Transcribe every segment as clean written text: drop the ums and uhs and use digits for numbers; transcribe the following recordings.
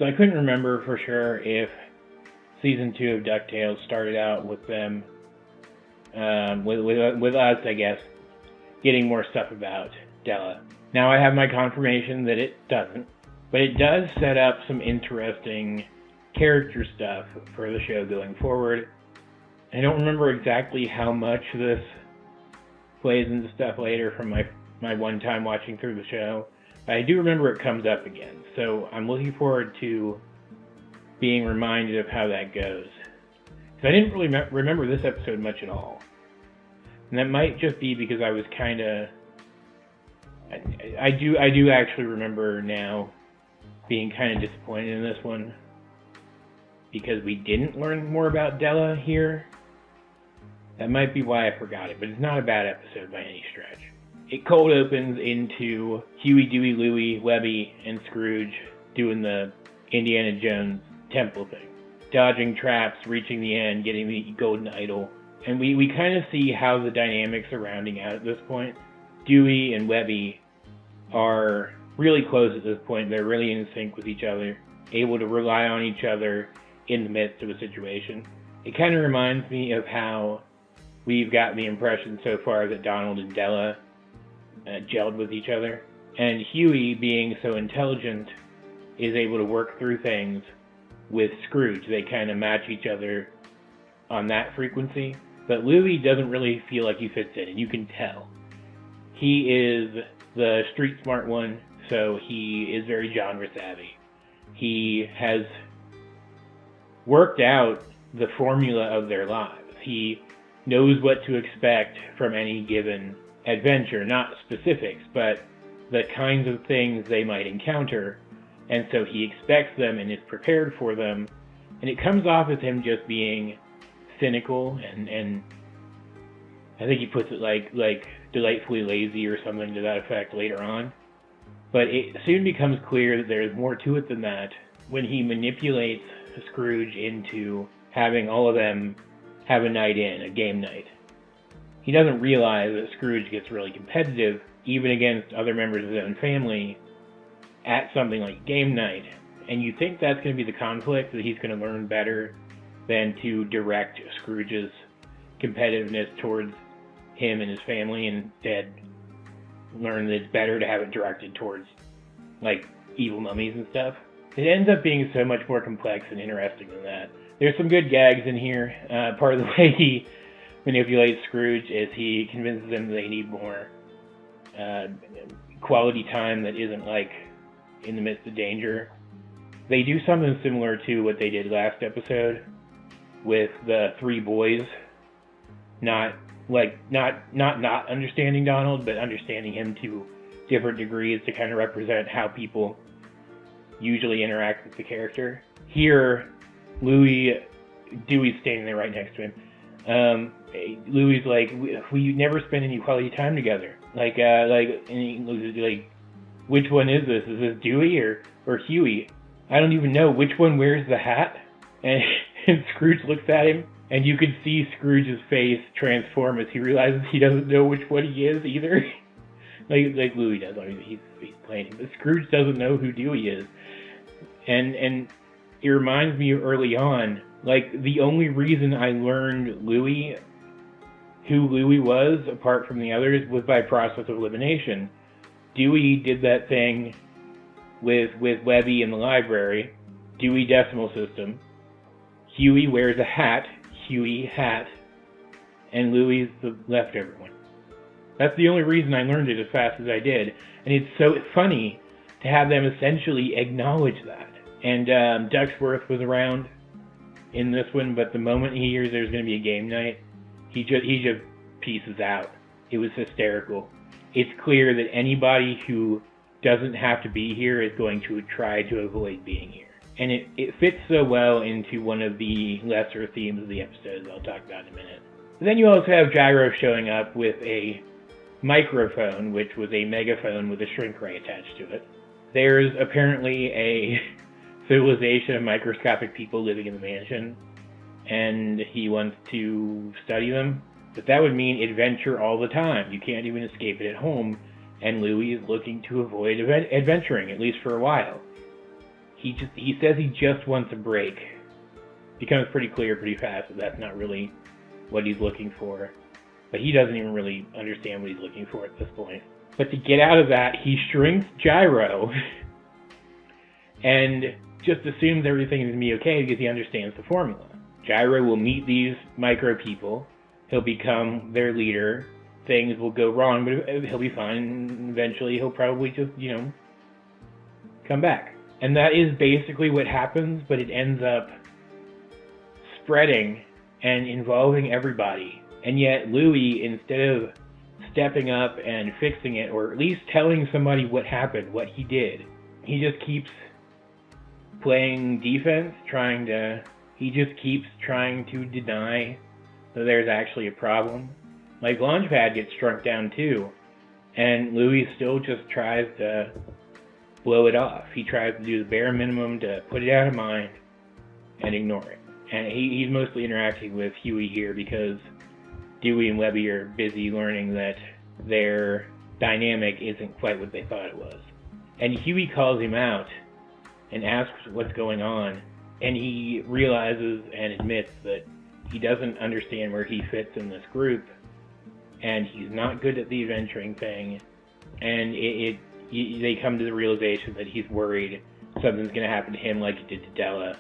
So I couldn't remember for sure if season 2 of DuckTales started out with them, with us, I guess, getting more stuff about Della. Now I have my confirmation that it doesn't, but it does set up some interesting character stuff for the show going forward. I don't remember exactly how much this plays into stuff later from my one time watching through the show, but I do remember it comes up again, so I'm looking forward to being reminded of how that goes. Because I didn't really remember this episode much at all. And that might just be because I was kind of... I do actually remember now being kind of disappointed in this one, because we didn't learn more about Della here. That might be why I forgot it, but it's not a bad episode by any stretch. It cold opens into Huey, Dewey, Louie, Webby, and Scrooge doing the Indiana Jones temple thing. Dodging traps, reaching the end, getting the golden idol. And we kind of see how the dynamics are rounding out at this point. Dewey and Webby are really close at this point. They're really in sync with each other, able to rely on each other in the midst of a situation. It kind of reminds me of how we've got the impression so far that Donald and Della gelled with each other. And Huey, being so intelligent, is able to work through things with Scrooge. They kind of match each other on that frequency. But Louie doesn't really feel like he fits in, and you can tell. He is the street smart one, so he is very genre savvy. He has worked out the formula of their lives. He knows what to expect from any given adventure, not specifics, but the kinds of things they might encounter, and so he expects them and is prepared for them, and it comes off as him just being cynical and I think he puts it like delightfully lazy or something to that effect later on. But it soon becomes clear that there's more to it than that when he manipulates Scrooge into having all of them have a night in, a game night. He doesn't realize that Scrooge gets really competitive, even against other members of his own family, at something like game night. And you think that's going to be the conflict, that he's going to learn better than to direct Scrooge's competitiveness towards him and his family, and instead learn that it's better to have it directed towards, like, evil mummies and stuff. It ends up being so much more complex and interesting than that. There's some good gags in here. Part of the way he manipulates Scrooge is he convinces them they need more quality time that isn't, like, in the midst of danger. They do something similar to what they did last episode with the three boys not understanding Donald, but understanding him to different degrees to kind of represent how people usually interact with the character. Here, Dewey's standing there right next to him. Louie's like, we never spend any quality time together. And he looks at like, which one is this? Is this Dewey or Huey? I don't even know which one wears the hat. And Scrooge looks at him, and you can see Scrooge's face transform as he realizes he doesn't know which one he is either. like Louie does. I mean, he's playing him, but Scrooge doesn't know who Dewey is. And it reminds me of early on, like, the only reason I learned who Louie was, apart from the others, was by process of elimination. Dewey did that thing with Webby in the library. Dewey decimal system. Huey wears a hat. Huey hat. And Louie's the leftover one. That's the only reason I learned it as fast as I did. And it's so funny to have them essentially acknowledge that. And Ducksworth was around in this one, but the moment he hears there's going to be a game night, he just pieces out. It was hysterical. It's clear that anybody who doesn't have to be here is going to try to avoid being here. And it fits so well into one of the lesser themes of the episodes I'll talk about in a minute. But then you also have Gyro showing up with a microphone, which was a megaphone with a shrink ray attached to it. There's apparently a civilization of microscopic people living in the mansion, and he wants to study them. But that would mean adventure all the time. You can't even escape it at home, and Louie is looking to avoid adventuring, at least for a while. he says he just wants a break. Becomes pretty clear pretty fast that that's not really what he's looking for. But he doesn't even really understand what he's looking for at this point. But to get out of that, he shrinks Gyro and just assumes everything is going to be okay because he understands the formula. Gyro will meet these micro people. He'll become their leader. Things will go wrong, but he'll be fine. Eventually, he'll probably just, come back. And that is basically what happens, but it ends up spreading and involving everybody. And yet, Louis, instead of stepping up and fixing it, or at least telling somebody what happened, what he did, he just keeps playing defense, he just keeps trying to deny that there's actually a problem. Like, Launchpad gets struck down too, and Louis still just tries to blow it off. He tries to do the bare minimum to put it out of mind and ignore it. And he's mostly interacting with Huey here because Dewey and Webby are busy learning that their dynamic isn't quite what they thought it was. And Huey calls him out and asks what's going on, and he realizes and admits that he doesn't understand where he fits in this group, and he's not good at the adventuring thing, and they come to the realization that he's worried something's going to happen to him like it did to Della,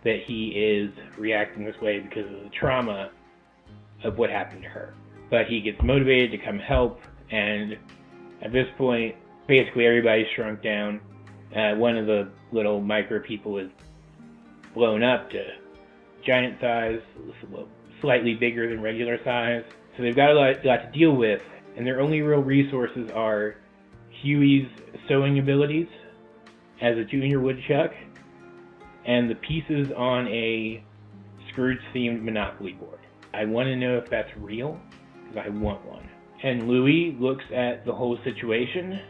that he is reacting this way because of the trauma of what happened to her. But he gets motivated to come help, and at this point, basically everybody's shrunk down. One of the little micro people is blown up to giant size, slightly bigger than regular size. So they've got a lot to deal with, and their only real resources are Huey's sewing abilities as a junior woodchuck, and the pieces on a Scrooge-themed Monopoly board. I want to know if that's real, because I want one. And Louis looks at the whole situation,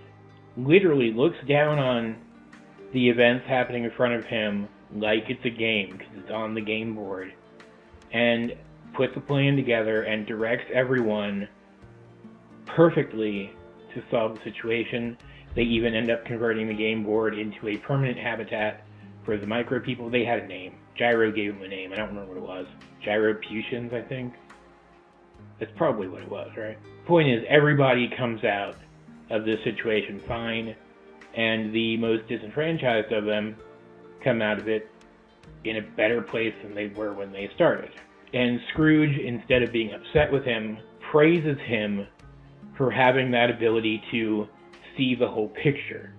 literally looks down on the events happening in front of him like it's a game, because it's on the game board, and puts a plan together and directs everyone perfectly to solve the situation. They even end up converting the game board into a permanent habitat for the micro people. They had a name. Gyro gave them a name. I don't remember what it was. Gyroputians, I think. That's probably what it was, right? Point is, everybody comes out of this situation fine, and the most disenfranchised of them come out of it in a better place than they were when they started. And Scrooge, instead of being upset with him, praises him for having that ability to see the whole picture.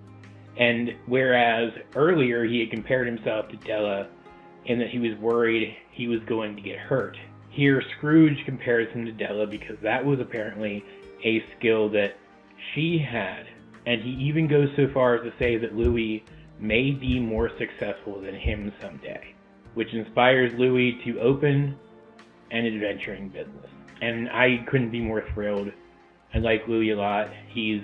And whereas earlier he had compared himself to Della in that he was worried he was going to get hurt, here Scrooge compares him to Della because that was apparently a skill that she had. And he even goes so far as to say that Louis may be more successful than him someday, which inspires Louis to open an adventuring business. And I couldn't be more thrilled. I like Louis a lot. He's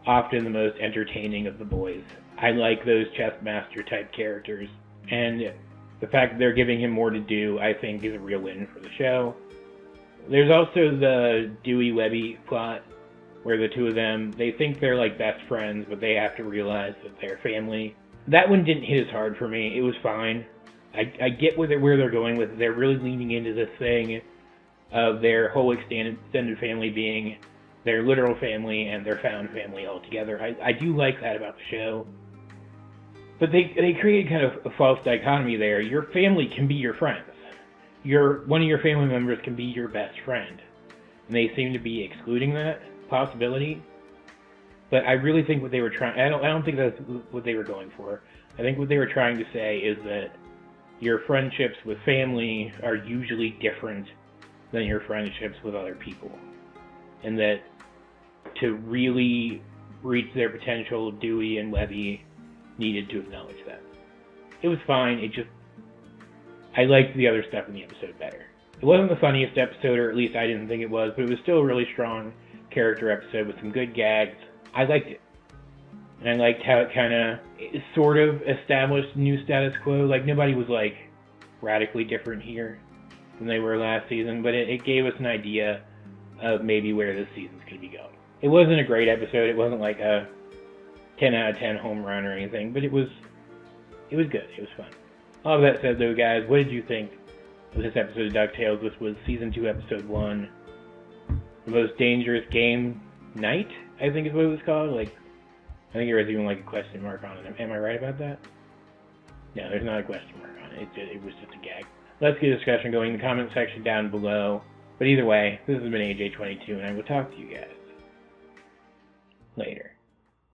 often the most entertaining of the boys. I like those chess master type characters, and the fact that they're giving him more to do, I think, is a real win for the show. There's also the Dewey-Webby plot, where the two of them, they think they're like best friends, but they have to realize that they're family. That one didn't hit as hard for me. It was fine. I get where they're going with it. They're really leaning into this thing of their whole extended family being their literal family and their found family all together. I do like that about the show. But they create kind of a false dichotomy there. Your family can be your friends. One of your family members can be your best friend. And they seem to be excluding that possibility. But I really think what they were trying... I don't think that's what they were going for. I think what they were trying to say is that your friendships with family are usually different than your friendships with other people. And that to really reach their potential, Dewey and Webby needed to acknowledge that. It was fine, I liked the other stuff in the episode better. It wasn't the funniest episode, or at least I didn't think it was, but it was still a really strong character episode with some good gags. I liked it. And I liked how it kind of sort of established new status quo. Like, nobody was, like, radically different here than they were last season, but it gave us an idea of maybe where this season's going to be going. It wasn't a great episode. It wasn't like a 10 out of 10 home run or anything, but it was It was good. It was fun. All of that said, though, guys, what did you think of this episode of DuckTales? This was Season 2, Episode 1. The Most Dangerous Game Night, I think is what it was called. Like, I think there was even like a question mark on it. Am I right about that? No, there's not a question mark on it. It was just a gag. Let's get a discussion going in the comment section down below. But either way, this has been AJ22, and I will talk to you guys later.